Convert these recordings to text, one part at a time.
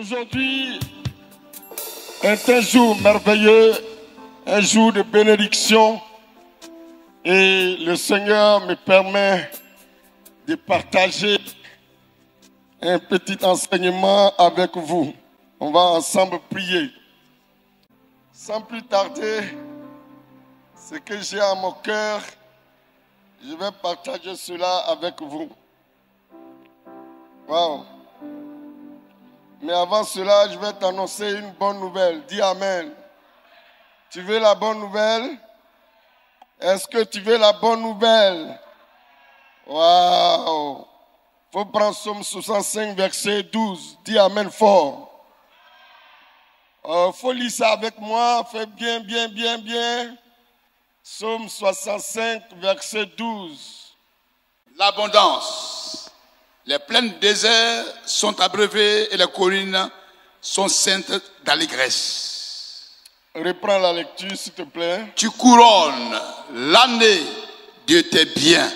Aujourd'hui est un jour merveilleux, un jour de bénédiction, et le Seigneur me permet de partager un petit enseignement avec vous. On va ensemble prier. Sans plus tarder, ce que j'ai à mon cœur, je vais partager cela avec vous. Wow. Mais avant cela, je vais t'annoncer une bonne nouvelle. Dis Amen. Tu veux la bonne nouvelle? Est-ce que tu veux la bonne nouvelle? Waouh! Faut prendre Psaume 65, verset 12. Dis Amen fort. Faut lire ça avec moi. Fais bien, bien, bien, bien. Psaume 65, verset 12. L'abondance. Les plaines déserts sont abreuvées et les collines sont saintes d'allégresse. Reprends la lecture, s'il te plaît. Tu couronnes l'année de tes biens.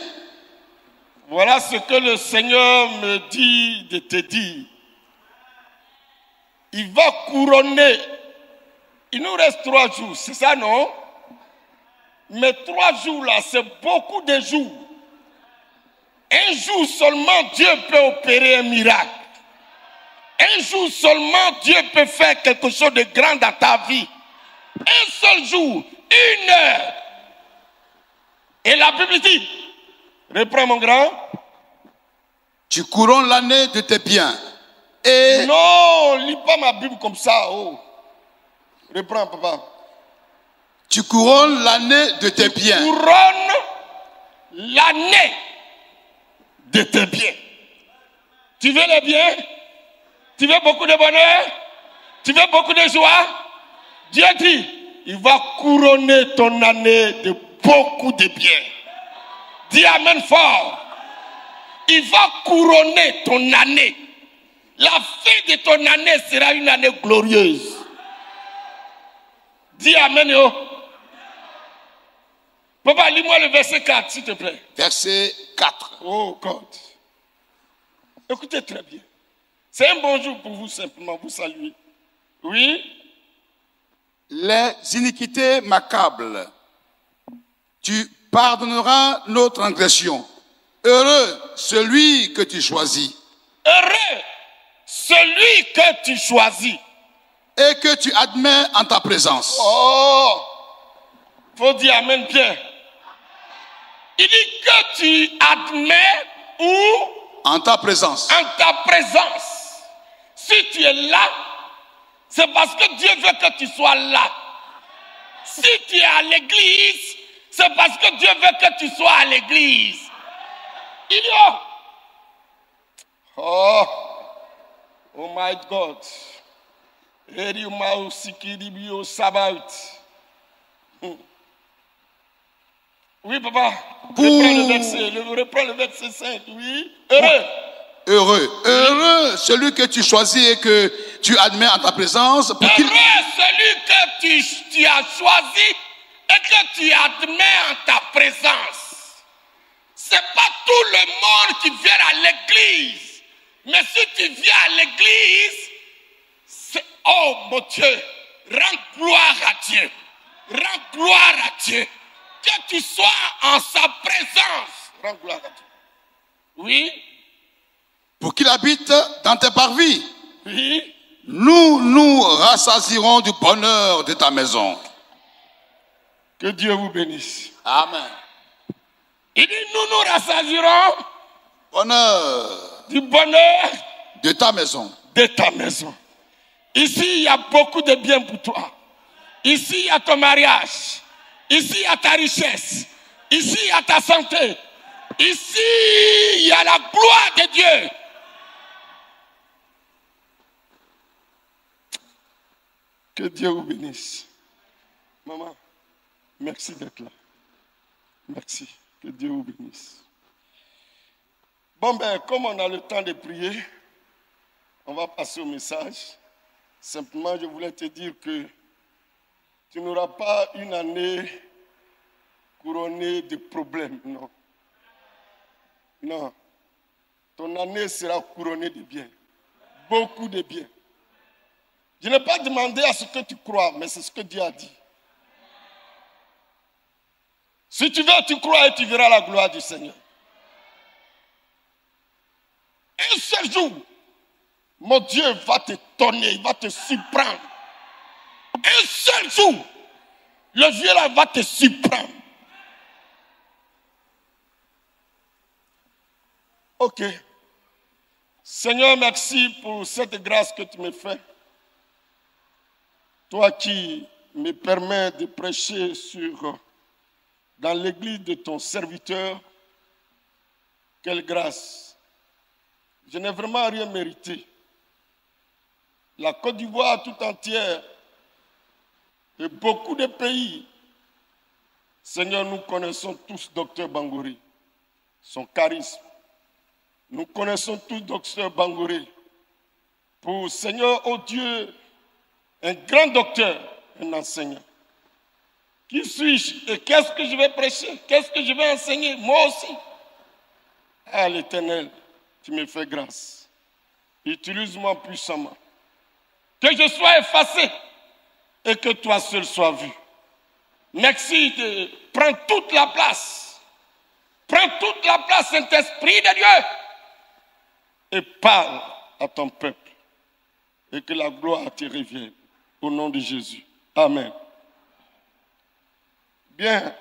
Voilà ce que le Seigneur me dit de te dire. Il va couronner. Il nous reste 3 jours, c'est ça, non? Mais 3 jours là, c'est beaucoup de jours. Un jour seulement, Dieu peut opérer un miracle. Un jour seulement, Dieu peut faire quelque chose de grand dans ta vie. Un seul jour, 1 heure. Et la Bible dit, reprends mon grand. Tu couronnes l'année de tes biens. Et non, lis pas ma Bible comme ça. Oh. Reprends, papa. Tu couronnes l'année de tes biens. Couronne l'année de tes biens. Tu veux les biens? Tu veux beaucoup de bonheur? Tu veux beaucoup de joie? Dieu dit, il va couronner ton année de beaucoup de biens. Dis Amen fort. Il va couronner ton année. La fin de ton année sera une année glorieuse. Dis Amen. Oh. Papa, lis-moi le verset 4, s'il te plaît. Verset 4. Oh God. Écoutez très bien. C'est un bon jour pour vous simplement, vous saluer. Oui. Les iniquités m'accablent. Tu pardonneras nos transgressions. Heureux celui que tu choisis. Heureux celui que tu choisis. Et que tu admets en ta présence. Oh. Faut dire Amen bien. Il dit que tu admets où? En ta présence. En ta présence. Si tu es là, c'est parce que Dieu veut que tu sois là. Si tu es à l'église, c'est parce que Dieu veut que tu sois à l'église. Il y a. Oh my God. Oui, papa. Reprends le verset 5. Oui. Heureux. Heureux celui que tu choisis et que tu admets en ta présence. Heureux celui que tu as choisi et que tu admets en ta présence. C'est pas tout le monde qui vient à l'église. Mais si tu viens à l'église, c'est, oh mon Dieu, rends gloire à Dieu. Rends gloire à Dieu. Que tu sois en sa présence. Rends gloire à Dieu. Oui. Pour qu'il habite dans tes parvis. Oui. Nous nous rassasierons du bonheur de ta maison. Que Dieu vous bénisse. Amen. Il dit, nous nous rassasierons du bonheur de ta maison. De ta maison. Ici, il y a beaucoup de biens pour toi. Ici, il y a ton mariage. Ici, il y a ta richesse. Ici, il y a ta santé. Ici, il y a la gloire de Dieu. Que Dieu vous bénisse. Maman, merci d'être là. Merci. Que Dieu vous bénisse. Bon, ben, comme on a le temps de prier, on va passer au message. Simplement, je voulais te dire que tu n'auras pas une année couronnée de problèmes, non. Non. Ton année sera couronnée de biens. Beaucoup de biens. Je n'ai pas demandé à ce que tu crois, mais c'est ce que Dieu a dit. Si tu veux, tu crois et tu verras la gloire du Seigneur. Un seul jour, mon Dieu va te t'étonner, il va te surprendre. Un seul jour, le Dieu là va te surprendre. Ok. Seigneur, merci pour cette grâce que tu me fais. Toi qui me permets de prêcher dans l'église de ton serviteur, quelle grâce. Je n'ai vraiment rien mérité. La Côte d'Ivoire tout entière et beaucoup de pays, Seigneur, nous connaissons tous Dr Bangouri, son charisme. Nous connaissons tous Dr Bangouri pour, Seigneur, oh Dieu, un grand docteur, un enseignant. Qui suis-je et qu'est-ce que je vais prêcher? Qu'est-ce que je vais enseigner? Moi aussi. Ah, l'Éternel, tu me fais grâce. Utilise-moi puissamment. Que je sois effacé et que toi seul sois vu. Merci de prendre toute la place. Prends toute la place, Saint-Esprit de Dieu. Et parle à ton peuple. Et que la gloire te revienne. Au nom de Jésus. Amen. Bien.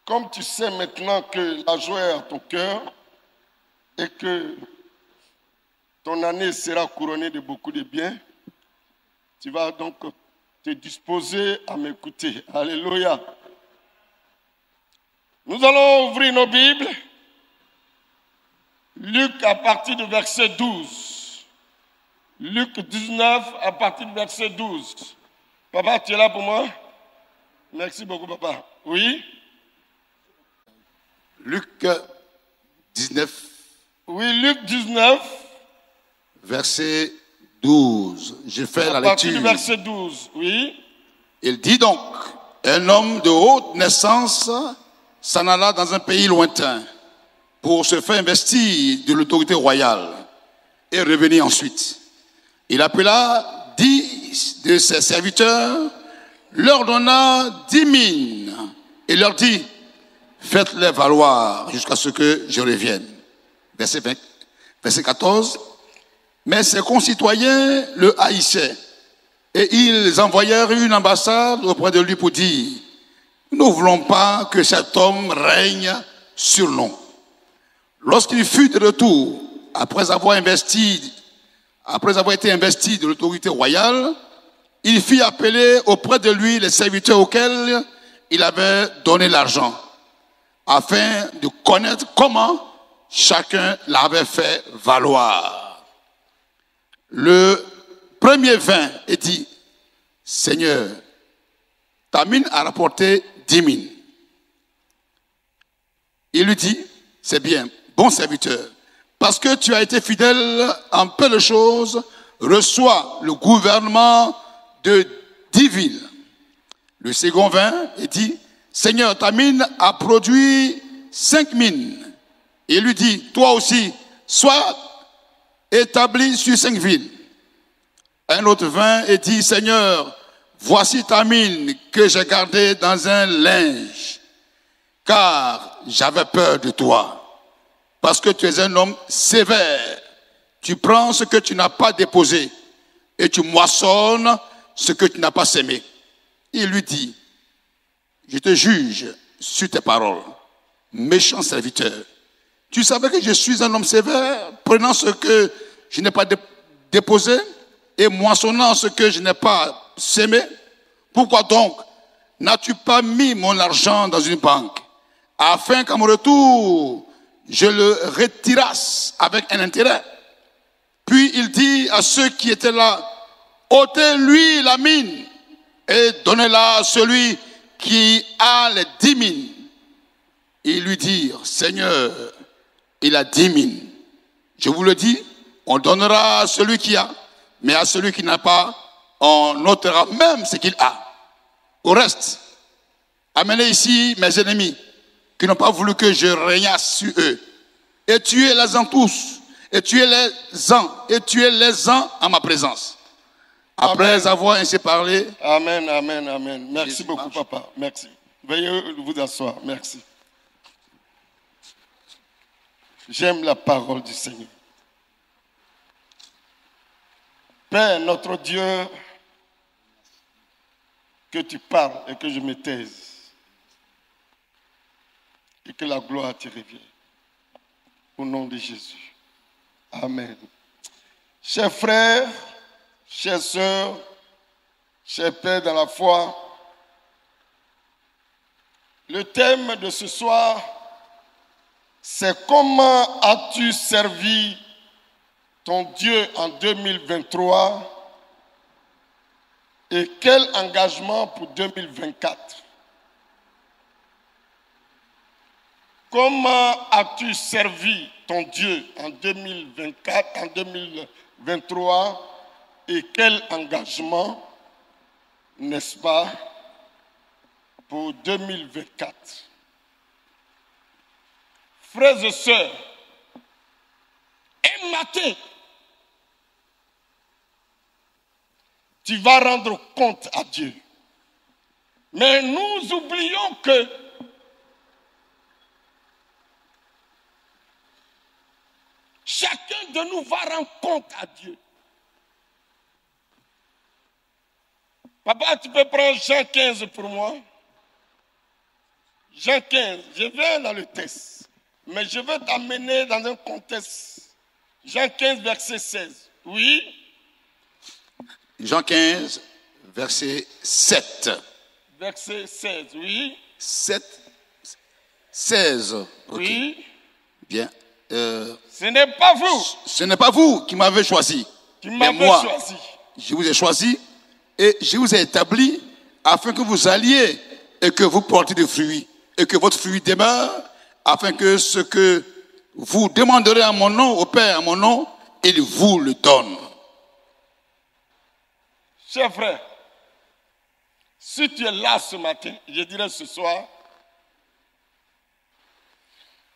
Comme tu sais maintenant que la joie est à ton cœur et que ton année sera couronnée de beaucoup de biens, tu vas donc te disposer à m'écouter. Alléluia. Nous allons ouvrir nos Bibles. Luc à partir du verset 12. Luc 19 à partir du verset 12. Papa, tu es là pour moi? Merci beaucoup, papa. Oui? Luc 19. Oui, Luc 19. Verset 12. Je fais la lecture. À partir du verset 12, oui. Il dit donc, un homme de haute naissance s'en alla dans un pays lointain pour se faire investir de l'autorité royale et revenir ensuite. Il appela 10 de ses serviteurs, leur donna 10 000 et leur dit, faites-les valoir jusqu'à ce que je revienne. Verset 14. Mais ses concitoyens le haïssaient et ils envoyèrent une ambassade auprès de lui pour dire, nous ne voulons pas que cet homme règne sur nous. Lorsqu'il fut de retour, après avoir été investi de l'autorité royale, il fit appeler auprès de lui les serviteurs auxquels il avait donné l'argent, afin de connaître comment chacun l'avait fait valoir. Le premier vint et dit, Seigneur, ta mine a rapporté 10 000. Il lui dit, c'est bien, bon serviteur, parce que tu as été fidèle en peu de choses, reçois le gouvernement de 10 villes. Le second vint et dit, Seigneur, ta mine a produit 5 mines. Et il lui dit, toi aussi, sois établi sur 5 villes. Un autre vint et dit, Seigneur, voici ta mine que j'ai gardée dans un linge, car j'avais peur de toi, parce que tu es un homme sévère. Tu prends ce que tu n'as pas déposé et tu moissonnes ce que tu n'as pas sémé. Il lui dit, je te juge sur tes paroles, méchant serviteur. Tu savais que je suis un homme sévère, prenant ce que je n'ai pas déposé et moissonnant ce que je n'ai pas sémé. Pourquoi donc n'as-tu pas mis mon argent dans une banque, afin qu'à mon retour, je le retirasse avec un intérêt? Puis il dit à ceux qui étaient là, ôtez-lui la mine et donnez-la à celui qui a les 10 000. Ils lui dirent, Seigneur, il a 10 000. Je vous le dis, on donnera à celui qui a, mais à celui qui n'a pas, on ôtera même ce qu'il a. Au reste, amenez ici mes ennemis, qui n'ont pas voulu que je régnasse sur eux. Et tuez-les en tous, et tuez-les en, et tuez-les en à ma présence. Après avoir ainsi parlé. Amen, amen, amen. Merci Jésus beaucoup, marche. papa. Merci. Veuillez vous asseoir. Merci. J'aime la parole du Seigneur. Père, notre Dieu, que tu parles et que je me taise. Et que la gloire te revienne. Au nom de Jésus. Amen. Chers frères, chères sœurs, chers pères dans la foi, le thème de ce soir, c'est comment as-tu servi ton Dieu en 2023 et quel engagement pour 2024? Comment as-tu servi ton Dieu en 2024, en 2023 et quel engagement, n'est-ce pas, pour 2024? Frères et sœurs, un matin, tu vas rendre compte à Dieu. Mais nous oublions que chacun de nous va rendre compte à Dieu. Papa, tu peux prendre Jean 15 pour moi? Jean 15, je vais dans le texte, mais je veux t'amener dans un contexte. Jean 15, verset 16. Oui? Jean 15, verset 7. Verset 16, oui? 16. Okay. Oui? Bien. Ce n'est pas vous. Ce n'est pas vous qui m'avez choisi. Qui m'avez choisi. Je vous ai choisi et je vous ai établi afin que vous alliez et que vous portiez des fruits et que votre fruit demeure, afin que ce que vous demanderez à mon nom, au Père à mon nom, il vous le donne. Chers frères, si tu es là ce matin, je dirais ce soir,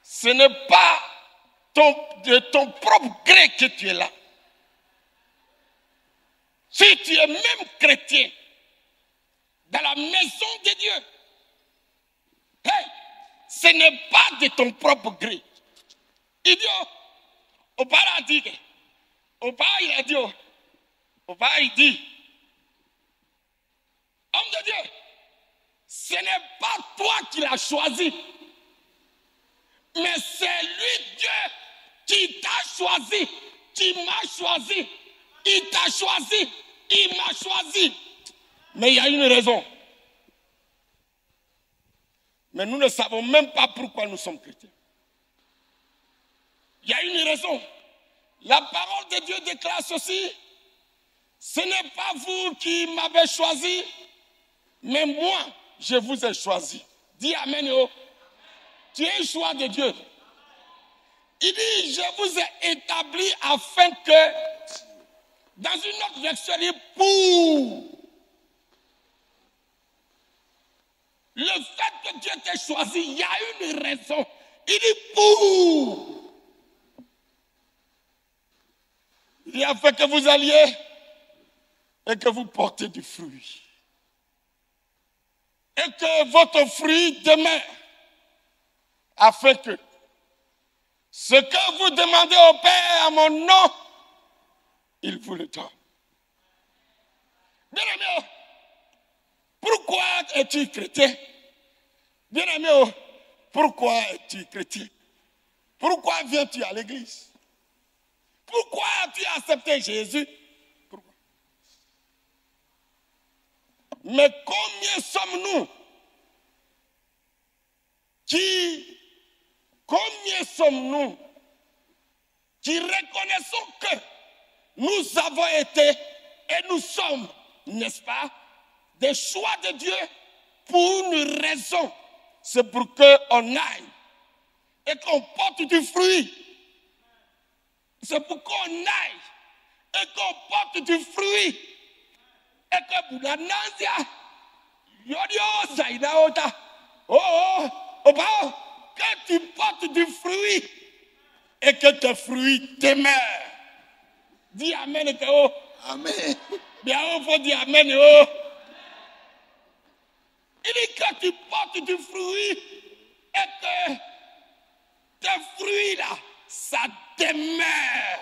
ce n'est pas de ton propre gré que tu es là. Si tu es même chrétien, dans la maison de Dieu, hey, ce n'est pas de ton propre gré. Idiot, au paradis, au pas il a dit, au pas il dit, homme de Dieu, ce n'est pas toi qui l'as choisi, mais c'est lui, Dieu, qui t'a choisi, qui m'a choisi. Il t'a choisi, il m'a choisi. Mais il y a une raison. Mais nous ne savons même pas pourquoi nous sommes chrétiens. Il y a une raison. La parole de Dieu déclare ceci. Ce n'est pas vous qui m'avez choisi, mais moi, je vous ai choisi. Dis Amen. Oh. Tu es un choix de Dieu. Il dit, je vous ai établi afin que, dans une autre version, il dit pour. Le fait que Dieu t'ait choisi, il y a une raison. Il dit pour. Il dit afin que vous alliez et que vous portez du fruit. Et que votre fruit demeure. Afin que ce que vous demandez au Père à mon nom, il vous le donne. Bien-aimé, pourquoi es-tu chrétien? Bien-aimé, pourquoi es-tu chrétien? Pourquoi viens-tu à l'église? Pourquoi as-tu accepté Jésus? Pourquoi? Mais combien sommes-nous qui reconnaissons que nous avons été et nous sommes, n'est-ce pas, des choix de Dieu pour une raison. C'est pour qu'on aille et qu'on porte du fruit. C'est pour qu'on aille et qu'on porte du fruit. Et que Boudanazia, Yodio Zainaota, que tu portes du fruit et que tes fruits demeurent. Dis Amen. Amen. Bien, il faut dire Amen. Oh. Il dit que tu portes du fruit et que tes fruits là, ça demeure.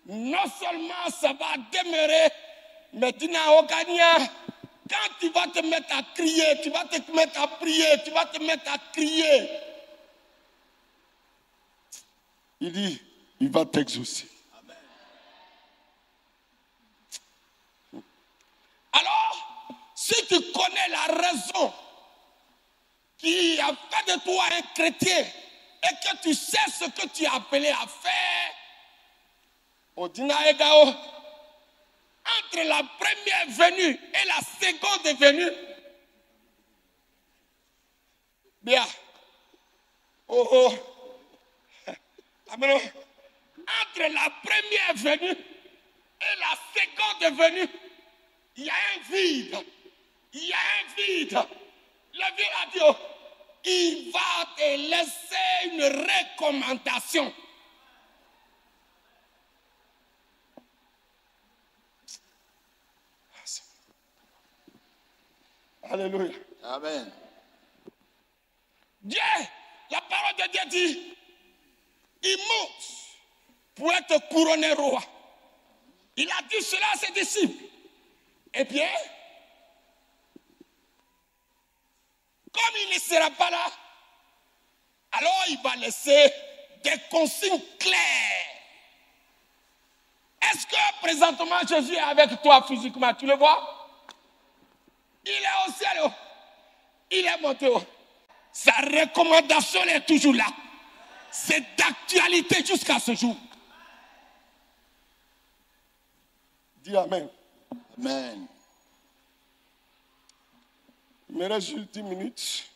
Non seulement ça va demeurer, mais tu n'as aucun lien. Quand tu vas te mettre à crier, tu vas te mettre à prier, tu vas te mettre à crier. Il dit, il va t'exaucer. Alors, si tu connais la raison qui a fait de toi un chrétien et que tu sais ce que tu es appelé à faire, Odina Egao, entre la première venue et la seconde venue, bien, oh oh, amen. Entre la première venue et la seconde venue, il y a un vide. Il y a un vide. Le vide a dit, oh, il va te laisser une recommandation. Alléluia. Amen. Dieu, la parole de Dieu dit, il monte pour être couronné roi. Il a dit cela à ses disciples. Et bien, comme il ne sera pas là, alors il va laisser des consignes claires. Est-ce que présentement Jésus est avec toi physiquement? Tu le vois? Il est au ciel. Il est monté haut. Sa recommandation est toujours là. C'est d'actualité jusqu'à ce jour. Dis Amen. Amen. Il me reste juste 10 minutes.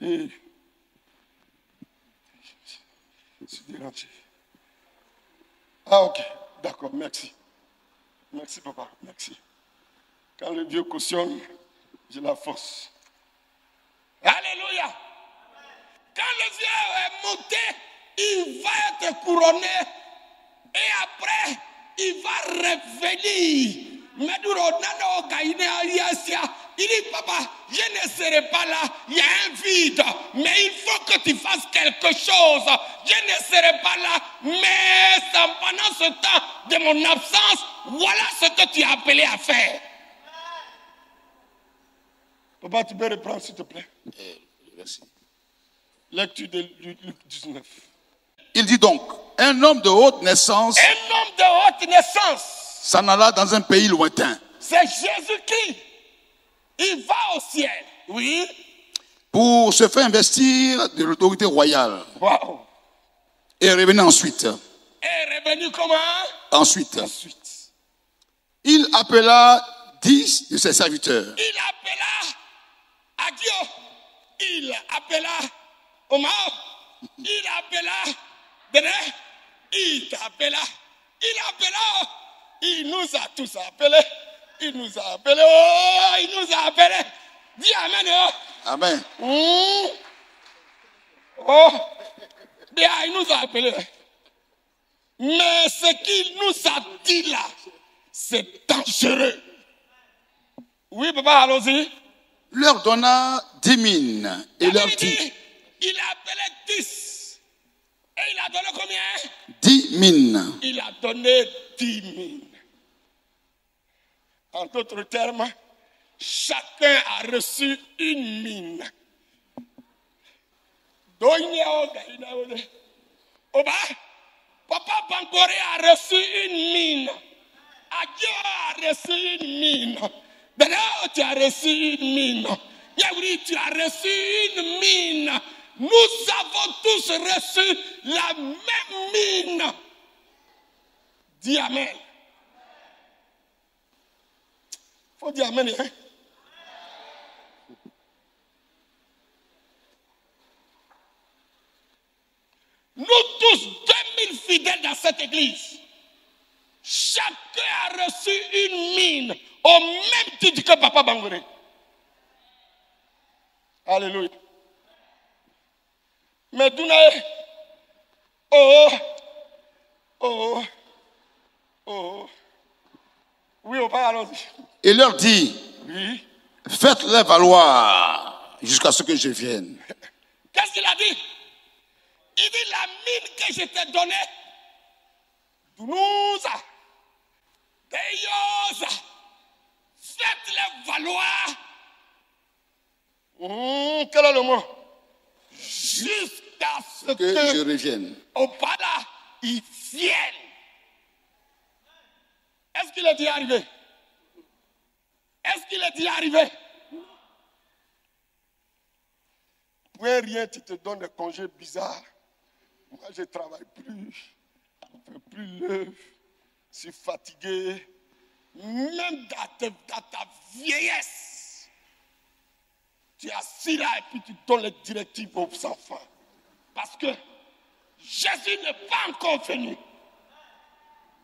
Et je suis dérangé. Ah ok, d'accord, merci. Merci papa, merci. Quand le Dieu cautionne, j'ai la force. Alléluia. Quand le Dieu est monté, il va être couronné. Et après, il va revenir. Il dit, papa, je ne serai pas là, il y a un vide, mais il faut que tu fasses quelque chose. Je ne serai pas là, mais pendant ce temps de mon absence, voilà ce que tu es appelé à faire. Papa, tu peux reprendre s'il te plaît. Merci. Lecture de Luc 19. Il dit donc, un homme de haute naissance Un homme de haute naissance, s'en alla dans un pays lointain c'est Jésus-Christ. Il va au ciel, oui. pour se faire investir de l'autorité royale. Wow. Et revenir ensuite. Et revenu comment? Ensuite, Ensuite. il appela 10 de ses serviteurs. Il appela à Dieu. Il appela Omar. Il appela Dene. Il t'appela. Il appela. Il nous a tous appelés. Il nous a appelés. Oh, il nous a appelés. Dis Amen. Oh. Amen. Oh. Bien, il nous a appelés. Mais ce qu'il nous a dit là, c'est dangereux. Oui, papa, allons-y. Leur donna 10 mines et leur dit, Il a appelé 10. Et il a donné combien? 10 mines. Il a donné 10 000. En d'autres termes, chacun a reçu une mine. Oba, Papa Bangoré a reçu une mine. Adio a reçu une mine. Benao, tu as reçu une mine. Yaouri, tu as reçu une mine. Nous avons tous reçu la même mine. Dis Amen. Faut dire Amen, hein? Nous tous, 2000 fidèles dans cette église, chacun a reçu une mine au même titre que Papa Bangoré. Alléluia. Mais Dounae, oh, Oh. Oui, au pas, allons-y. Et leur dit, Oui. faites-les valoir jusqu'à ce que je vienne. Qu'est-ce qu'il a dit? Il dit la mine que je t'ai donnée. Doulousa. Deyosa. Faites-les valoir. Quel est le mot? Jusqu'à ce Que je revienne. au Pada, ils viennent. Est-ce qu'il est déjà arrivé? Est-ce qu'il est déjà arrivé? Pour rien, tu te donnes des congés bizarres. Moi, je ne travaille plus. Je ne fais plus l'œuvre. Je suis fatigué. Même dans ta vieillesse, tu es assis là et puis tu donnes les directives aux enfants. Parce que Jésus n'est pas encore venu.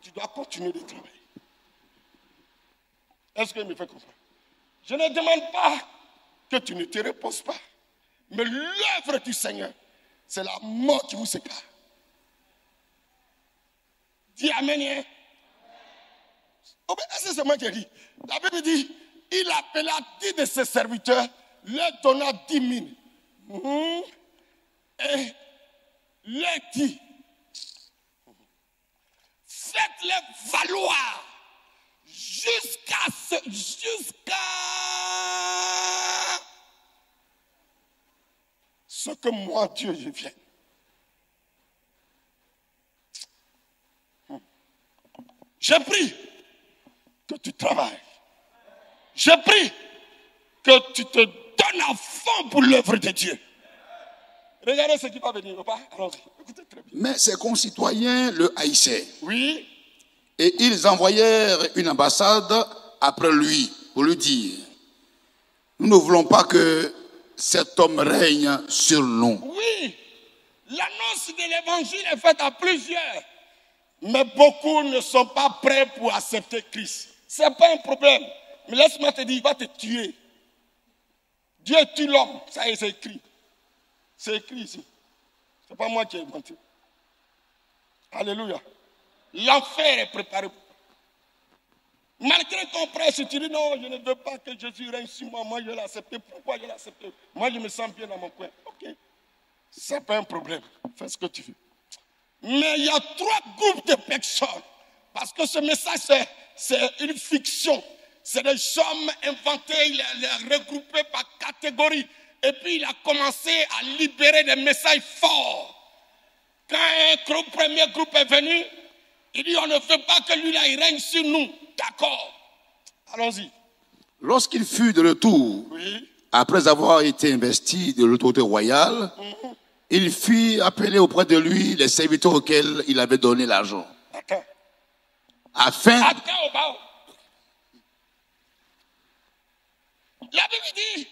Tu dois continuer de travailler. Est-ce qu'il me fait comprendre? Je ne demande pas que tu ne te reposes pas. Mais l'œuvre du Seigneur, c'est la mort qui vous sépare. Dis amen. Hein? Oh, est-ce que c'est moi qui ai dit? La Bible dit, il appela 10 de ses serviteurs, leur donna 10 000. Et leur dit, faites-les valoir jusqu'à ce que moi, Dieu, je vienne. J'ai pris que tu travailles. J'ai pris que tu te donnes à fond pour l'œuvre de Dieu. Regardez ce qui va venir. Allons-y. Écoutez très bien. Mais ses concitoyens le haïssaient. Oui. Et ils envoyèrent une ambassade après lui pour lui dire, nous ne voulons pas que cet homme règne sur nous. Oui. L'annonce de l'évangile est faite à plusieurs. Mais beaucoup ne sont pas prêts pour accepter Christ. Ce n'est pas un problème. Mais laisse-moi te dire, il va te tuer. Dieu tue l'homme. Ça y est, c'est écrit. C'est écrit ici. Ce n'est pas moi qui ai inventé. Alléluia. L'enfer est préparé pour toi. Malgré ton prêche, tu dis non, je ne veux pas que Jésus règne sur moi. Moi, je l'ai accepté. Pourquoi je l'ai accepté? Moi, je me sens bien dans mon coin. Ok. Ce n'est pas un problème. Fais ce que tu veux. Mais il y a 3 groupes de personnes. Parce que ce message, c'est une fiction. C'est des hommes inventés, il les regroupés par catégorie. Et puis il a commencé à libérer des messages forts. Quand un premier groupe est venu, il dit on ne veut pas que lui là il règne sur nous. D'accord. Allons-y. Lorsqu'il fut de retour, Oui. après avoir été investi de l'autorité royale, il fit appeler auprès de lui les serviteurs auxquels il avait donné l'argent. Attends. Afin... Attends au bas. La Bible dit,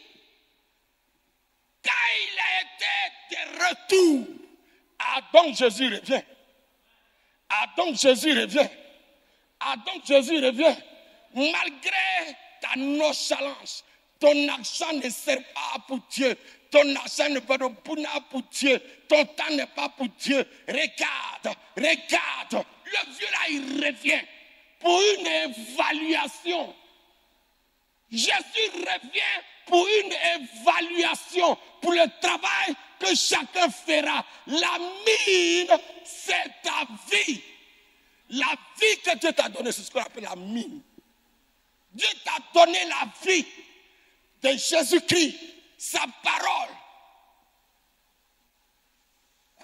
quand il a été de retour, donc Jésus revient. Donc Jésus revient. Donc Jésus revient. Malgré ta nonchalance, ton argent ne sert pas pour Dieu. Ton argent ne peut pas pour Dieu. Ton temps n'est pas pour Dieu. Regarde. Le vieux là, il revient pour une évaluation. Jésus revient pour une évaluation, pour le travail que chacun fera. La mine, c'est ta vie. La vie que Dieu t'a donnée, c'est ce qu'on appelle la mine. Dieu t'a donné la vie de Jésus-Christ, sa parole.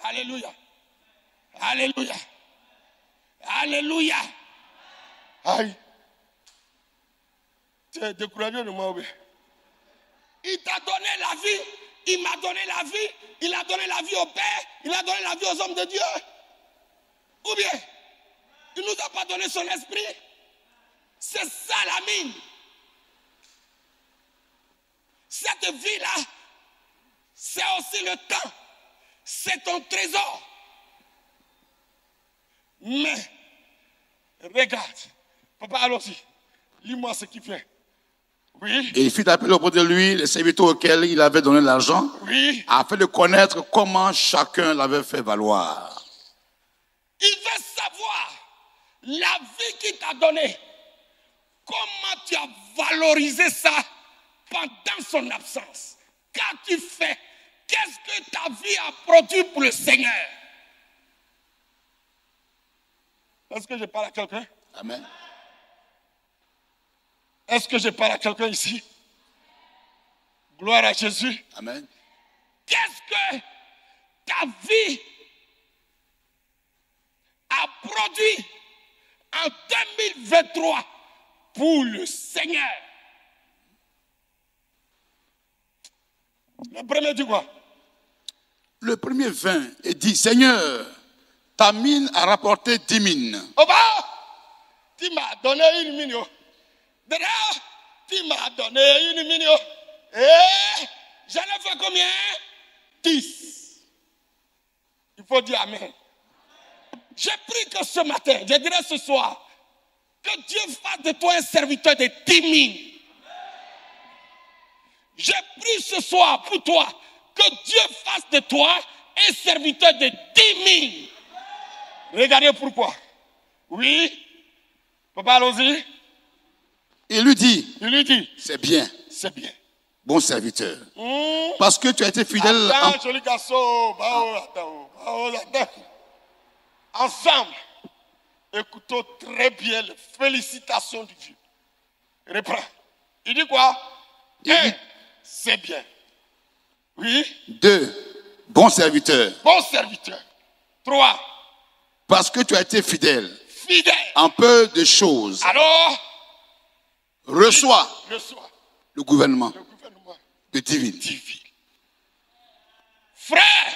Alléluia. Alléluia. Alléluia. Aïe. Tu es découragé de moi, oui. Il t'a donné la vie. Il m'a donné la vie. Il a donné la vie au Père. Il a donné la vie aux hommes de Dieu. Ou bien, il ne nous a pas donné son esprit. C'est ça la mine. Cette vie-là, c'est aussi le temps. C'est ton trésor. Mais, regarde. Papa, allons-y. Lis-moi ce qu'il fait. Oui. Et il fit appeler auprès de lui les serviteurs auxquels il avait donné l'argent, Oui. afin de connaître comment chacun l'avait fait valoir. Il veut savoir La vie qu'il t'a donnée, comment tu as valorisé ça pendant son absence? Qu'as-tu fait? Qu'est-ce que ta vie a produit pour le Seigneur? Est-ce que je parle à quelqu'un? Amen. Est-ce que je parle à quelqu'un ici? Gloire à Jésus. Amen. Qu'est-ce que ta vie a produit en 2023 pour le Seigneur? Le premier dit quoi? Le premier vint et dit, Seigneur, ta mine a rapporté 10 mines. Oh bah, tu m'as donné une mine. D'ailleurs, tu m'as donné une mine. Et j'en ai fait combien? 10. Il faut dire amen. J'ai pris que ce matin, je dirais ce soir, que Dieu fasse de toi un serviteur de 10 000. J'ai pris ce soir pour toi que Dieu fasse de toi un serviteur de 10 000. Regardez pourquoi. Oui. Papa, allons-y. Il lui dit, C'est bien. C'est bien. Bon serviteur, parce que tu as été fidèle. Attends, joli garçon. Attends. Ensemble, écoutons très bien les félicitations de Dieu. Reprends. Il dit quoi? C'est bien. Oui. 2, bon serviteur. Bon serviteur. 3. Parce que tu as été fidèle. Fidèle. En peu de choses. Alors, reçois le gouvernement de divine. Frère,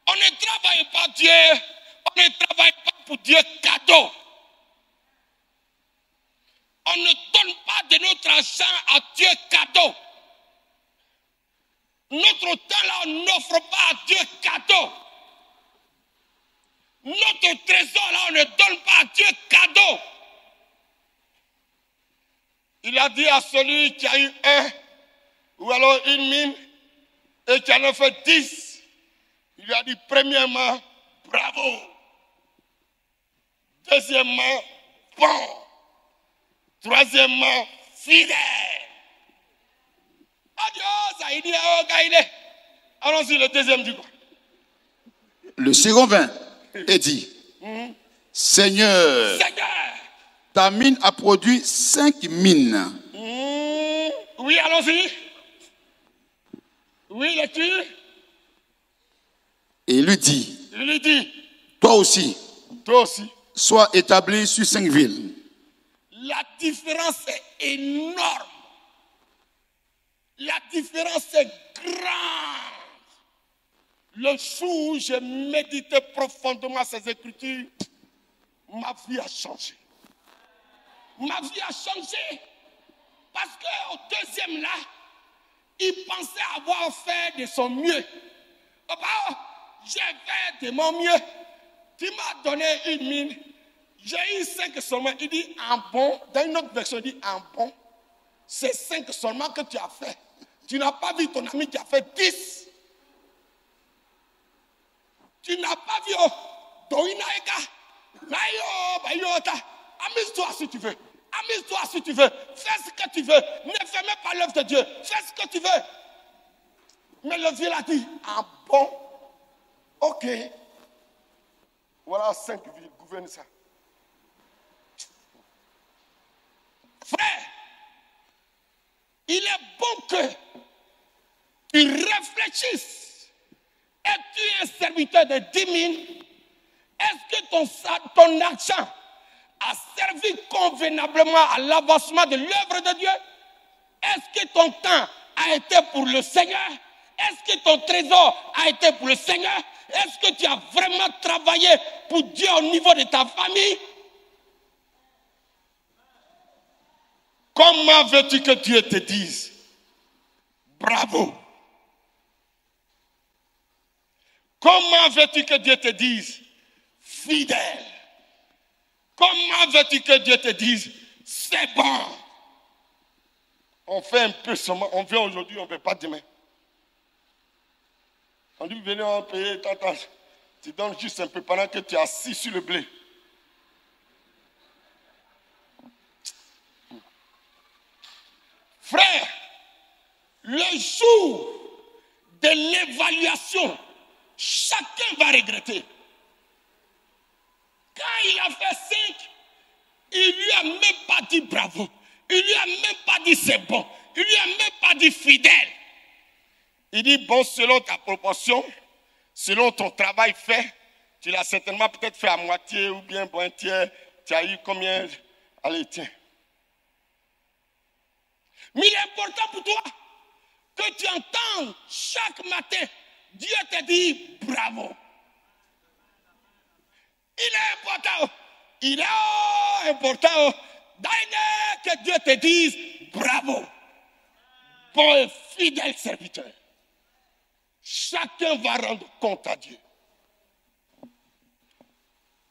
on ne travaille pas Dieu, on ne travaille pas pour Dieu cadeau. On ne donne pas de notre argent à Dieu cadeau. Notre temps là, on n'offre pas à Dieu cadeau. Notre trésor là, on ne donne pas à Dieu cadeau. Il a dit à celui qui a eu 1 ou alors une mine et qui en a fait 10, il lui a dit premièrement, bravo. Deuxièmement, bon. Troisièmement, fidèle. Adios, Aïdi, allons-y, le deuxième dit quoi? Le second vint et dit, Seigneur, ta mine a produit 5 mines. Oui, allons-y. Oui, lecture. Et il lui dit, toi aussi, sois établi sur 5 villes. La différence est énorme. La différence est grande. Le jour où j'ai médité profondément ces écritures, ma vie a changé. Ma vie a changé. Parce qu'au deuxième là, il pensait avoir fait de son mieux. Papa, j'ai fait de mon mieux. Tu m'as donné une mine. J'ai eu 5 seulement. Il dit en bon. Dans une autre version, il dit en bon. C'est 5 seulement que tu as fait. Tu n'as pas vu ton ami qui a fait 10. Tu n'as pas vu amuse-toi si tu veux. Amuse-toi si tu veux. Fais ce que tu veux. Ne ferme pas l'œuvre de Dieu. Fais ce que tu veux. Mais le vieux l'a dit en bon. Ok. Voilà 5 villes. Gouverne ça. Frère, il est bon que tu réfléchisses. Es-tu un serviteur de 10 000? Est-ce que ton argent a servi convenablement à l'avancement de l'œuvre de Dieu? Est-ce que ton temps a été pour le Seigneur? Est-ce que ton trésor a été pour le Seigneur? Est-ce que tu as vraiment travaillé pour Dieu au niveau de ta famille? Comment veux-tu que Dieu te dise bravo? Comment veux-tu que Dieu te dise fidèle? Comment veux-tu que Dieu te dise c'est bon? On fait un peu seulement, on vient aujourd'hui, on ne fait pas demain. On dit venez, on paye, tu donnes juste un peu pendant que tu es assis sur le blé. Frère, le jour de l'évaluation, chacun va regretter. Quand il a fait 5, il lui a même pas dit bravo. Il lui a même pas dit c'est bon. Il lui a même pas dit fidèle. Il dit bon, selon ta proportion, selon ton travail fait, tu l'as certainement peut-être fait à moitié ou bien bon un tiers. Tu as eu combien? Allez, tiens. Mais il est important pour toi que tu entends chaque matin, Dieu te dit bravo. Il est important. Il est important que Dieu te dise bravo. Bon et fidèle serviteur. Chacun va rendre compte à Dieu.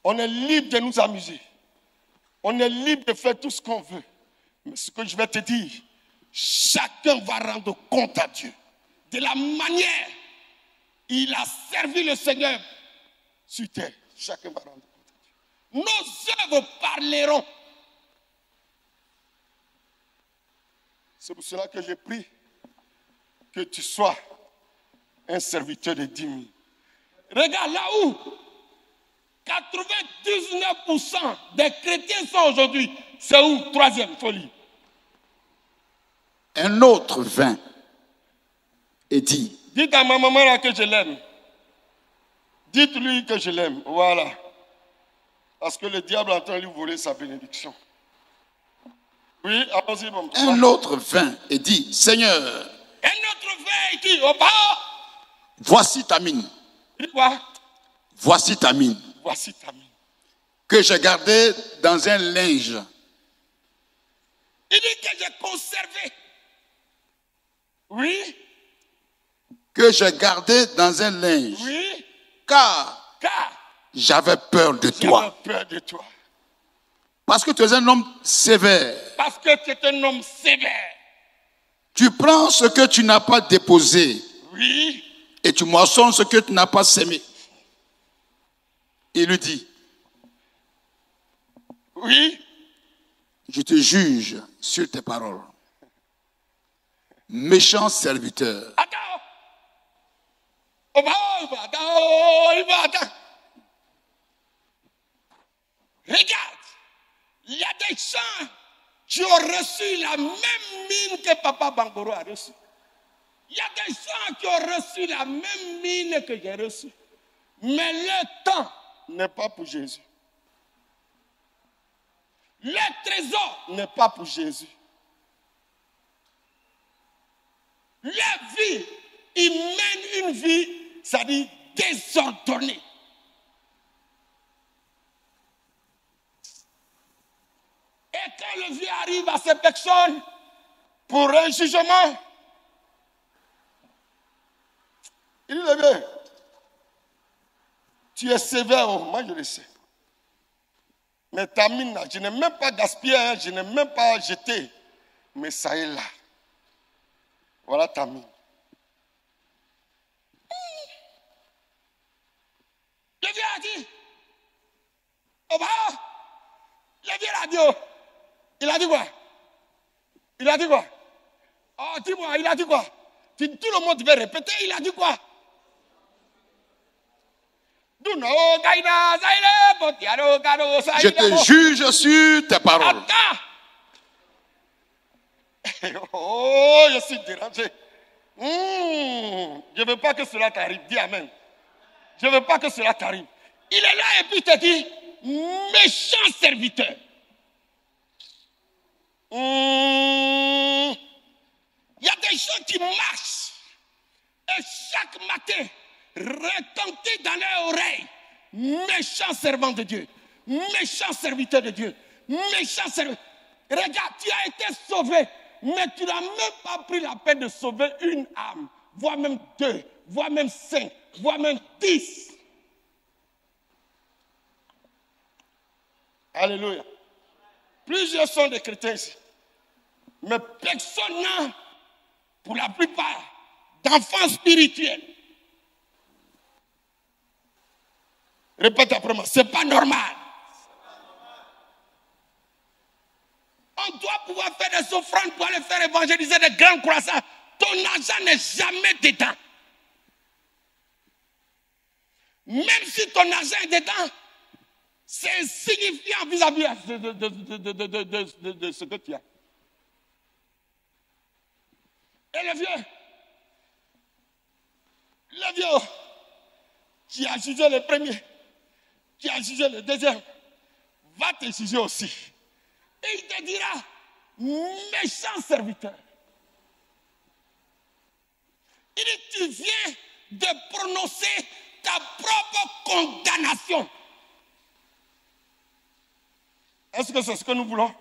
On est libre de nous amuser. On est libre de faire tout ce qu'on veut. Mais ce que je vais te dire, chacun va rendre compte à Dieu de la manière il a servi le Seigneur sur terre. Chacun va rendre compte à Dieu. Nos œuvres parleront. C'est pour cela que j'ai pris que tu sois un serviteur de 10 000. Regarde là où 99% des chrétiens sont aujourd'hui. C'est où? Troisième folie. Un autre vint et dit. Dites à ma maman là que je l'aime. Dites-lui que je l'aime. Voilà. Parce que le diable entend lui voler sa bénédiction. Oui, allons-y, mon papa. Un autre vint et dit, Seigneur. Un autre vint et dit, oh bah. Voici ta mine. Il dit quoi? Voici ta mine. Voici ta mine. Que j'ai gardée dans un linge. Il dit que j'ai conservé. Oui. Que j'ai gardé dans un linge. Oui. Car j'avais peur de toi. J'avais peur de toi. Parce que tu es un homme sévère. Parce que tu es un homme sévère. Tu prends ce que tu n'as pas déposé. Oui. Et tu moissonnes ce que tu n'as pas sémé. Il lui dit. Oui. Je te juge sur tes paroles. Méchant serviteur. Attends. Attends. Regarde, il y a des gens qui ont reçu la même mine que Papa Bangoro a reçu. Il y a des gens qui ont reçu la même mine que j'ai reçue. Mais le temps n'est pas pour Jésus. Le trésor n'est pas pour Jésus. La vie, il mène une vie, c'est-à-dire désordonnée. Et quand le vieux arrive à ces personnes pour un jugement, il dit, le vieux, tu es sévère, moi je le sais. Mais ta mine, je n'ai même pas gaspillé, je n'ai même pas jeté. Mais ça est là. Voilà ta mine. Le vieux a dit, oh bah, le vieux a dit, oh. Il a dit quoi? Il a dit quoi? Oh, dis-moi, il a dit quoi? Tout le monde va répéter, il a dit quoi? Je te juge sur tes paroles. Attends. Oh, je suis dérangé. Je ne veux pas que cela t'arrive. Dis amen. Je ne veux pas que cela t'arrive. Il est là et puis il te dit, méchant serviteur. Il y a des gens qui marchent et chaque matin retentir dans leur oreille, méchant servant de Dieu, méchant serviteur de Dieu, méchant serviteur. Regarde, tu as été sauvé, mais tu n'as même pas pris la peine de sauver une âme, voire même 2, voire même 5, voire même 10. Alléluia. Plusieurs sont des chrétiens ici. Mais personne n'a, pour la plupart, d'enfants spirituels. Répète après moi, c'est pas normal. On doit pouvoir faire des des offrandes pour aller faire évangéliser des grandes croissants, ton argent n'est jamais dedans. Même si ton argent est dedans, c'est insignifiant vis-à-vis de ce que tu as. Et le vieux qui a jugé le premier, qui a jugé le deuxième, va te juger aussi. Et il te dira, méchant serviteur. Il dit, tu viens de prononcer ta propre condamnation. Est-ce que c'est ce que nous voulons?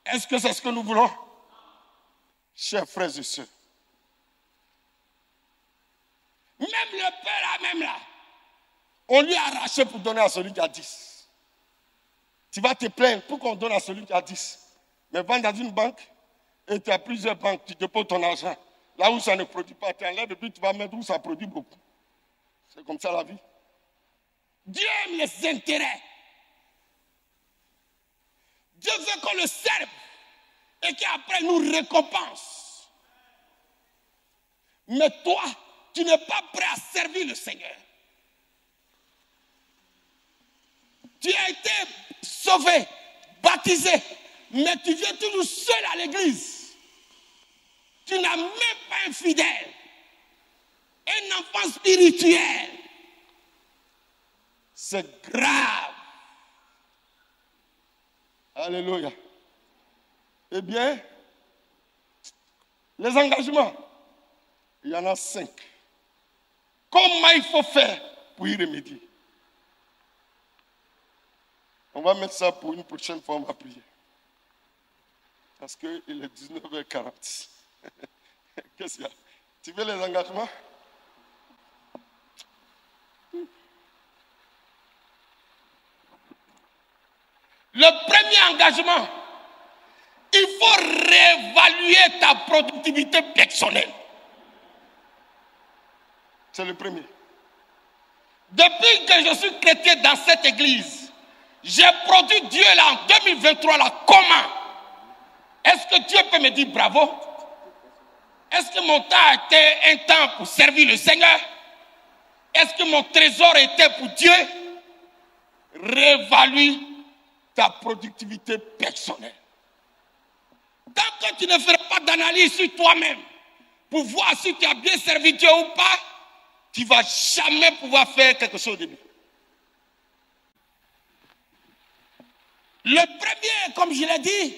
Est-ce que c'est ce que nous voulons? Chers frères et sœurs, même le père là, même là, on lui a arraché pour donner à celui qui a 10. Tu vas te plaindre pour qu'on donne à celui qui a 10. Mais va dans une banque et tu as plusieurs banques, tu déposes ton argent. Là où ça ne produit pas, tu enlèves et puis tu vas mettre où ça produit beaucoup. C'est comme ça la vie. Dieu aime les intérêts. Dieu veut qu'on le serve et qu'après nous récompense. Mais toi, tu n'es pas prêt à servir le Seigneur. Tu as été sauvé, baptisé, mais tu viens toujours seul à l'église. Tu n'as même pas un fidèle, un enfant spirituel. C'est grave. Alléluia. Eh bien, les engagements, il y en a 5. Comment il faut faire pour y remédier? On va mettre ça pour une prochaine fois, on va prier. Parce qu'il est 19h40. Qu'est-ce qu'il y a? Tu veux les engagements? Le premier engagement, il faut réévaluer ta productivité personnelle. C'est le premier. Depuis que je suis chrétien dans cette église, j'ai produit Dieu là en 2023 là. Comment? Est-ce que Dieu peut me dire bravo? Est-ce que mon temps a été un temps pour servir le Seigneur? Est-ce que mon trésor était pour Dieu? Réévalue ta productivité personnelle. Tant que tu ne feras pas d'analyse sur toi-même pour voir si tu as bien servi Dieu ou pas, tu ne vas jamais pouvoir faire quelque chose de bien. Le premier, comme je l'ai dit,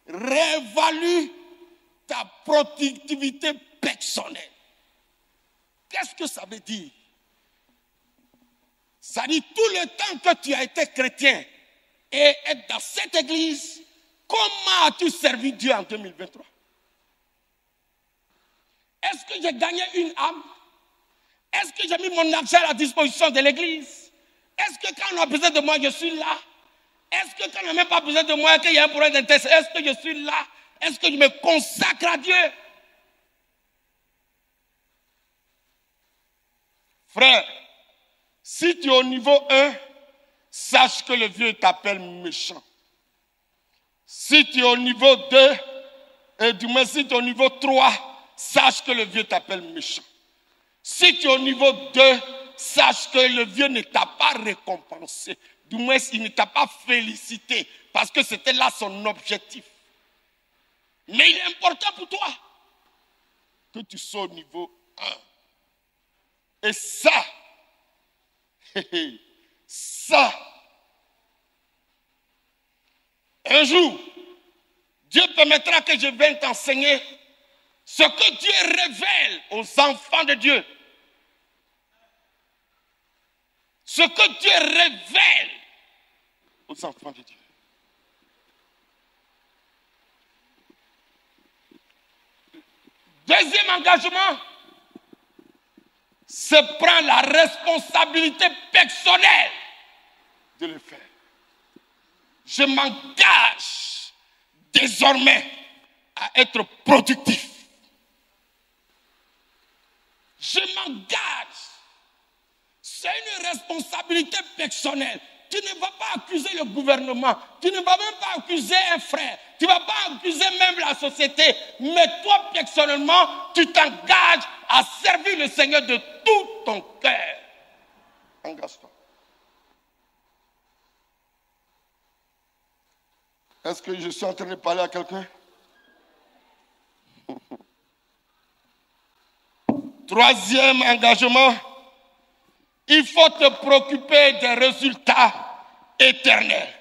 réévalue ta productivité personnelle. Qu'est-ce que ça veut dire? Ça dit tout le temps que tu as été chrétien et être dans cette église, comment as-tu servi Dieu en 2023? Est-ce que j'ai gagné une âme? Est-ce que j'ai mis mon argent à la disposition de l'église? Est-ce que quand on a besoin de moi, je suis là? Est-ce que quand on n'a même pas besoin de moi, qu'il y a un problème d'intérêt, est-ce que je suis là? Est-ce que je me consacre à Dieu? Frère, si tu es au niveau 1, sache que le vieux t'appelle méchant. Si tu es au niveau 2, et du moins si tu es au niveau 3, sache que le vieux t'appelle méchant. Si tu es au niveau 2, sache que le vieux ne t'a pas récompensé. Du moins, il ne t'a pas félicité parce que c'était là son objectif. Mais il est important pour toi que tu sois au niveau 1. Et ça, un jour, Dieu permettra que je vienne t'enseigner ce que Dieu révèle aux enfants de Dieu. Ce que Dieu révèle aux enfants de Dieu. Deuxième engagement, c'est prendre la responsabilité personnelle de le faire. Je m'engage désormais à être productif. Je m'engage. C'est une responsabilité personnelle. Tu ne vas pas accuser le gouvernement. Tu ne vas même pas accuser un frère. Tu Tu ne vas pas accuser même la société. Mais toi, personnellement, tu t'engages à servir le Seigneur de tout ton cœur. Engage-toi. Est-ce que je suis en train de parler à quelqu'un? Troisième engagement, il faut te préoccuper des résultats éternels.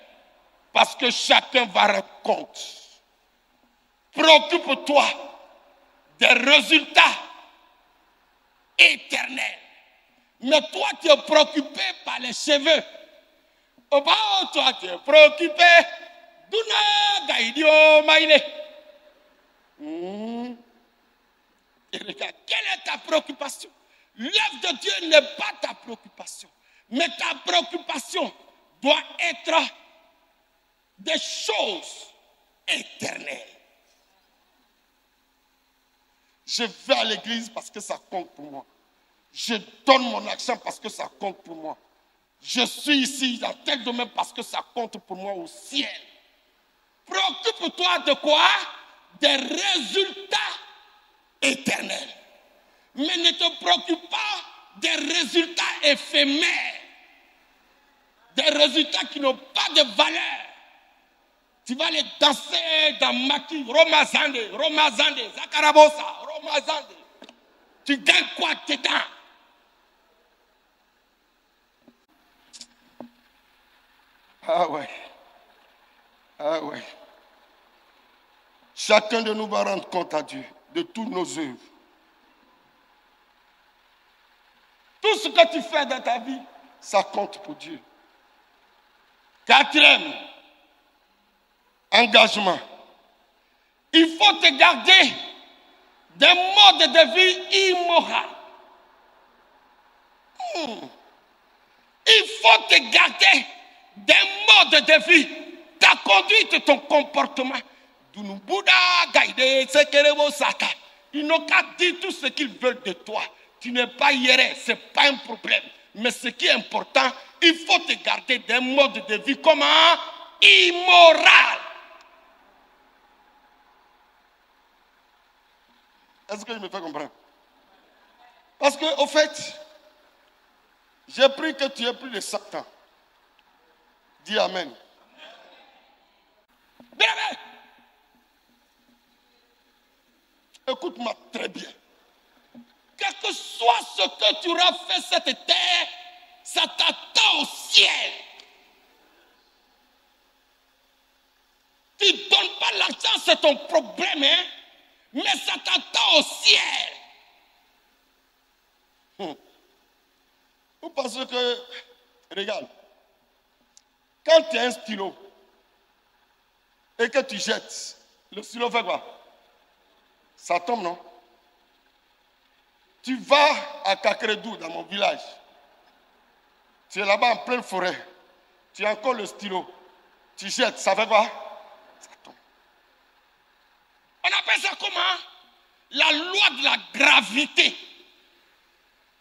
Parce que chacun va rendre compte. Préoccupe-toi des résultats éternels. Mais toi, tu es préoccupé par les cheveux. Oh, bah, toi, tu es préoccupé. Et regarde, quelle est ta préoccupation? L'œuvre de Dieu n'est pas ta préoccupation. Mais ta préoccupation doit être des choses éternelles. Je vais à l'église parce que ça compte pour moi. Je donne mon argent parce que ça compte pour moi. Je suis ici dans tel domaine parce que ça compte pour moi au ciel. Préoccupe-toi de quoi? Des résultats éternels. Mais ne te préoccupe pas des résultats éphémères. Des résultats qui n'ont pas de valeur. Tu vas aller danser dans Maki, Romazande, Zakarabosa, Romazande. Tu gagnes quoi dedans? Ah ouais. Ah ouais. Chacun de nous va rendre compte à Dieu de toutes nos œuvres. Tout ce que tu fais dans ta vie, ça compte pour Dieu. Quatrième engagement. Il faut te garder des modes de vie immoraux. Il faut te garder des modes de vie, ta conduite, ton comportement. Ils n'ont qu'à dire tout ce qu'ils veulent de toi. Tu n'es pas hiérarque, ce n'est pas un problème. Mais ce qui est important, il faut te garder des modes de vie comment? Immoral. Est-ce que je me fais comprendre? Parce que, au fait, j'ai pris que tu aies plus de 100 ans. Dis Amen. Bien, bien. Écoute-moi très bien. Quel que soit ce que tu auras fait cette terre, ça t'attend au ciel. Tu ne donnes pas l'argent, c'est ton problème, hein? Mais ça t'attend au ciel. Vous pensez que, regarde, quand tu as un stylo et que tu jettes, le stylo fait quoi? Ça tombe, non? Tu vas à Kakredou, dans mon village. Tu es là-bas en pleine forêt. Tu as encore le stylo. Tu jettes, ça fait quoi? Ça tombe. On appelle ça comment? La loi de la gravité.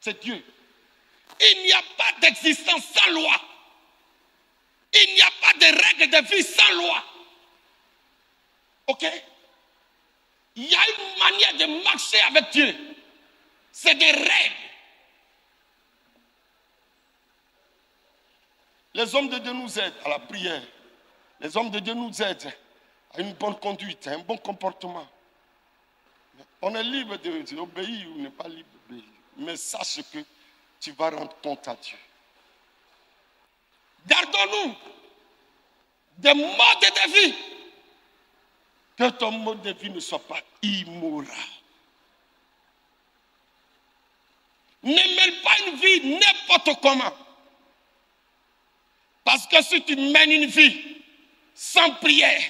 C'est Dieu. Il n'y a pas d'existence sans loi. Il n'y a pas de règle de vie sans loi. Ok? Il y a une manière de marcher avec Dieu. C'est des règles. Les hommes de Dieu nous aident à la prière. Les hommes de Dieu nous aident à une bonne conduite, à un bon comportement. On est libre d'obéir ou n'est pas libre d'obéir. Mais sache que tu vas rendre compte à Dieu. Gardons-nous des modes de vie. Que ton mode de vie ne soit pas immoral. Ne mène pas une vie n'importe comment. Parce que si tu mènes une vie sans prière,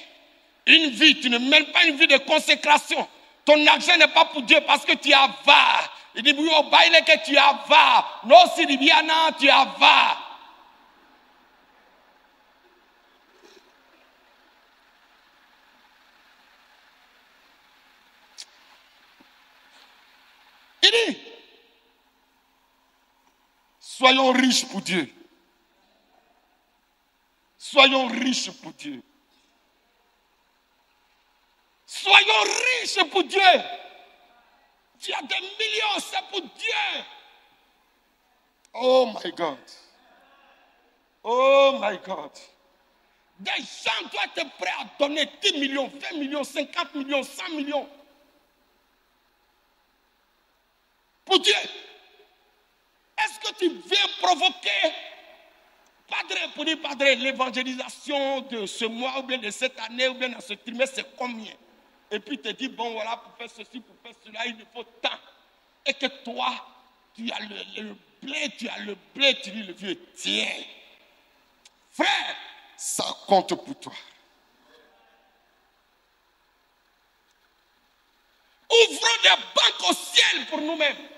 une vie, tu ne mènes pas une vie de consécration, ton argent n'est pas pour Dieu parce que tu es avare. Il dit, au bail que tu es avare. Non, si tu es avare, tu es avare. Il dit, soyons riches pour Dieu. Soyons riches pour Dieu. Soyons riches pour Dieu. Tu as des millions, c'est pour Dieu. Oh my God. Oh my God. Des gens doivent être prêts à donner 10 millions, 20 millions, 50 millions, 100 millions. Pour Dieu. Est-ce que tu viens provoquer, Padre, pour dire, Padre, l'évangélisation de ce mois, ou bien de cette année, ou bien dans ce trimestre, c'est combien? Et puis tu te dis, bon voilà, pour faire ceci, pour faire cela, il me faut tant. Et que toi, tu as le blé, tu dis, le vieux, tiens. Frère, ça compte pour toi. Ouvrons des banques au ciel pour nous-mêmes.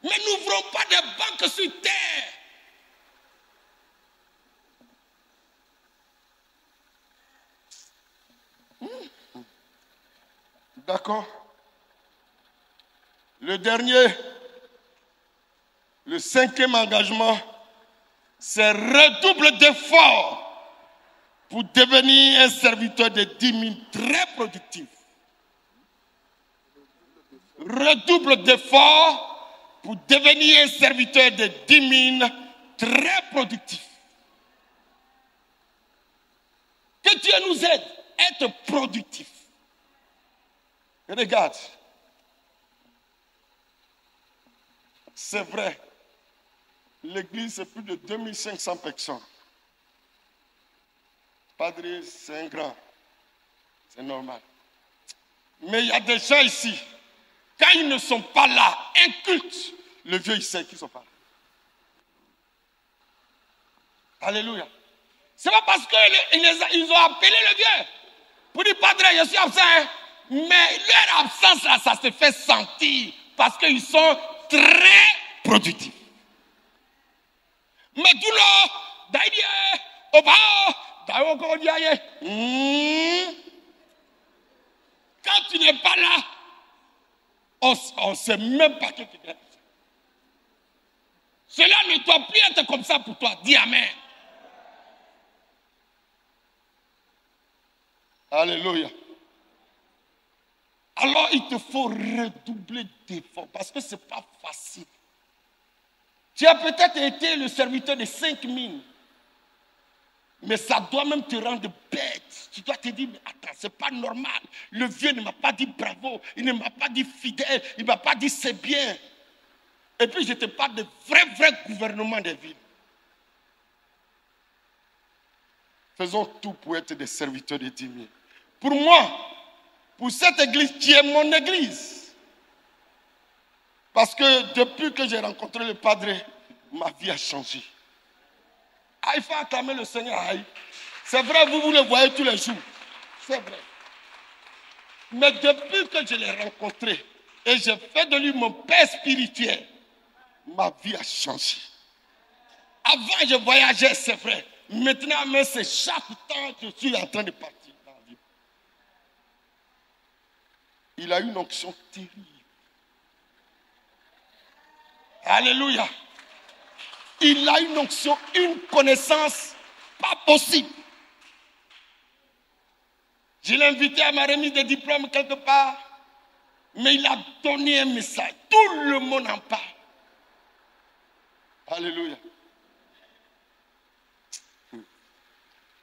Mais n'ouvrons pas des banques sur terre. D'accord. Le dernier, le 5e engagement, c'est redouble d'efforts pour devenir un serviteur de 10 000 très productif. Redouble d'efforts pour devenir un serviteur de 10 000 très productif. Que Dieu nous aide à être productif. Regarde, c'est vrai, l'église c'est plus de 2500 personnes. Padre, c'est un grand, c'est normal. Mais il y a des gens ici, quand ils ne sont pas là, un culte, le vieux il sait qu'ils ne sont pas là. Alléluia. C'est pas parce qu'ils ont appelé le vieux pour dire, Padre, je suis absent, hein? Mais leur absence là, ça se fait sentir parce qu'ils sont très productifs. Mais tout le d'ailleurs, au bas, quand tu n'es pas là, on ne sait même pas que tu es là. Cela ne doit plus être comme ça pour toi. Dis Amen. Alléluia. Alors il te faut redoubler d'efforts parce que ce n'est pas facile. Tu as peut-être été le serviteur de 5 000, mais ça doit même te rendre bête. Tu dois te dire, mais attends, ce n'est pas normal. Le vieux ne m'a pas dit bravo, il ne m'a pas dit fidèle, il ne m'a pas dit c'est bien. Et puis je te parle de vrai gouvernement des villes. Faisons tout pour être des serviteurs de 10 000. Pour moi, pour cette église qui est mon église. Parce que depuis que j'ai rencontré le Padre, ma vie a changé. Ah, il faut acclamer le Seigneur. C'est vrai, vous le voyez tous les jours. C'est vrai. Mais depuis que je l'ai rencontré et j'ai fait de lui mon père spirituel, ma vie a changé. Avant, je voyageais, c'est vrai. Maintenant, mais c'est chaque temps que je suis en train de partir. Il a une onction terrible. Alléluia. Il a une onction, une connaissance pas possible. Je l'ai invité à ma remise de diplôme quelque part, mais il a donné un message. Tout le monde en parle. Alléluia.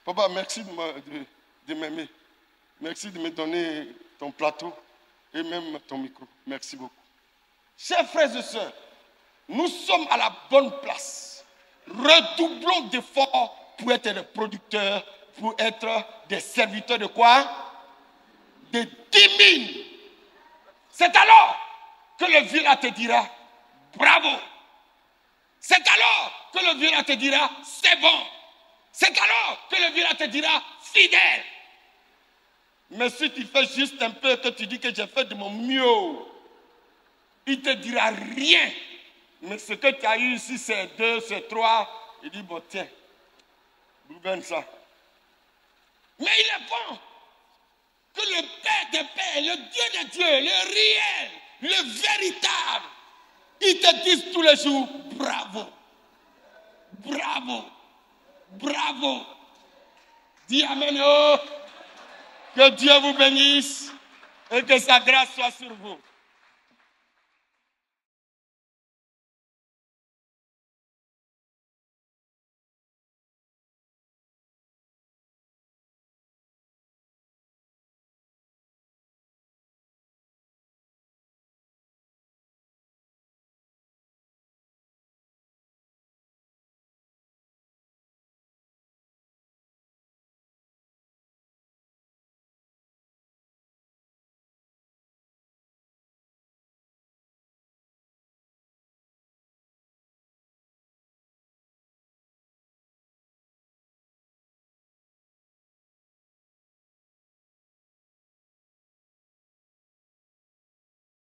Papa, merci de m'aimer. Merci de me donner ton plateau et même ton micro. Merci beaucoup. Chers frères et sœurs, nous sommes à la bonne place. Redoublons d'efforts pour être des producteurs, pour être des serviteurs de quoi? De 10 000. C'est alors que le vieux là te dira bravo. C'est alors que le vieux là te dira c'est bon. C'est alors que le vieux là te dira fidèle. Mais si tu fais juste un peu, que tu dis que j'ai fait de mon mieux, il ne te dira rien. Mais ce que tu as eu ici, c'est 2, c'est 3. Il dit, bon, tiens, gouverne ça. Mais il est bon que le Père des Pères, le Dieu des dieux, le réel, le véritable, il te dise tous les jours, bravo, bravo, bravo. Dis Amen. Oh. Que Dieu vous bénisse et que sa grâce soit sur vous.